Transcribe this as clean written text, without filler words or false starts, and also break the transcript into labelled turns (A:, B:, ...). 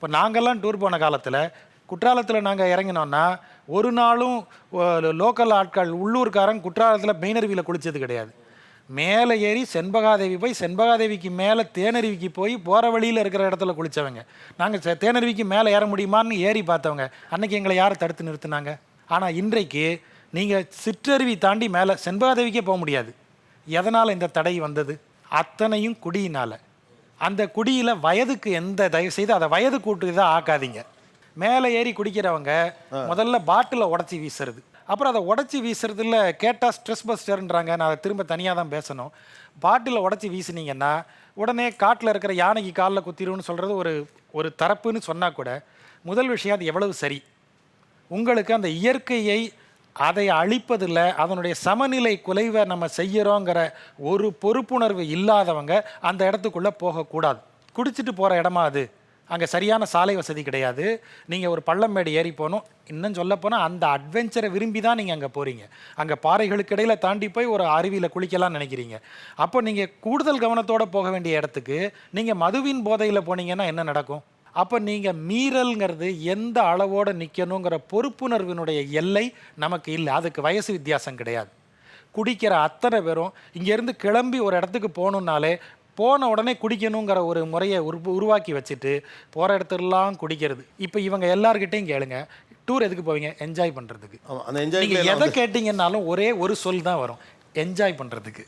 A: இப்போ நாங்கள்லாம் டூர் போன காலத்தில் குற்றாலத்தில் நாங்கள் இறங்கினோன்னா ஒரு நாளும் லோக்கல் ஆட்கள் உள்ளூர்காரன் குற்றாலத்தில் மெயினருவியில் குளித்தது கிடையாது. மேலே ஏறி செண்பகாதேவி போய் செண்பகாதேவிக்கு மேலே தேனருவிக்கு போய் போகிற வழியில் இருக்கிற இடத்துல குளித்தவங்க. நாங்கள் தேனருவிக்கு மேலே ஏற முடியுமான்னு ஏறி பார்த்தவங்க. அன்றைக்கி எங்களை யார் தடுத்து நிறுத்தினாங்க? ஆனால் இன்றைக்கு நீங்கள் சிற்றருவி தாண்டி மேலே செண்பகாதேவிக்கே போக முடியாது. எதனால் இந்த தடை வந்தது? அத்தனையும் குடியினால். அந்த குடியில் வயதுக்கு எந்த தயவு செய்து அதை வயது கூட்டு தான் ஆக்காதீங்க. மேலே ஏறி குடிக்கிறவங்க முதல்ல பாட்டிலை உடச்சி வீசுறது, அப்புறம் அதை உடச்சி வீசுறதுல கேட்டால் ஸ்ட்ரெஸ் பஸ்டர்ன்றாங்க. நான் அதை திரும்ப தனியாக தான் பேசணும். பாட்டிலை உடச்சி வீசினீங்கன்னா உடனே காட்டில் இருக்கிற யானைக்கு காலில் குத்திடும்னு சொல்கிறது ஒரு தரப்புன்னு சொன்னால் கூட, முதல் விஷயம் அது எவ்வளவு சரி? உங்களுக்கு அந்த இயற்கையை அதை அழிப்பதில் அதனுடைய சமநிலை குலைவை நம்ம செய்கிறோங்கிற ஒரு பொறுப்புணர்வு இல்லாதவங்க அந்த இடத்துக்குள்ளே போகக்கூடாது. குடிச்சிட்டு போகிற இடமா அது? அங்கே சரியான சாலை வசதி கிடையாது. நீங்கள் ஒரு பள்ளமேடு ஏறி போகணும். இன்னும் சொல்ல போனால் அந்த அட்வென்ச்சரை விரும்பி தான் நீங்கள் அங்கே போகிறீங்க. அங்கே பாறைகளுக்கு இடையில் தாண்டி போய் ஒரு அருவியில் குளிக்கலாம்னு நினைக்கிறீங்க. அப்போ நீங்கள் கூடுதல் கவனத்தோடு போக வேண்டிய இடத்துக்கு நீங்கள் மதுவின் போதையில் போனீங்கன்னா என்ன நடக்கும்? அப்போ நீங்கள் மீறல்ங்கிறது எந்த அளவோடு நிற்கணுங்கிற பொறுப்புணர்வினுடைய எல்லை நமக்கு இல்லை. அதுக்கு வயசு வித்தியாசம் கிடையாது. குடிக்கிற அத்தனை பேரும் இங்கேருந்து கிளம்பி ஒரு இடத்துக்கு போகணுன்னாலே போன உடனே குடிக்கணுங்கிற ஒரு முறையை உருவாக்கி வச்சுட்டு போகிற இடத்துலாம் குடிக்கிறது. இப்போ இவங்க எல்லார்கிட்டையும் கேளுங்க, டூர் எதுக்கு போவீங்க? என்ஜாய் பண்ணுறதுக்கு. நீங்கள் எதை கேட்டிங்கன்னாலும் ஒரே ஒரு சொல் தான் வரும், என்ஜாய் பண்ணுறதுக்கு.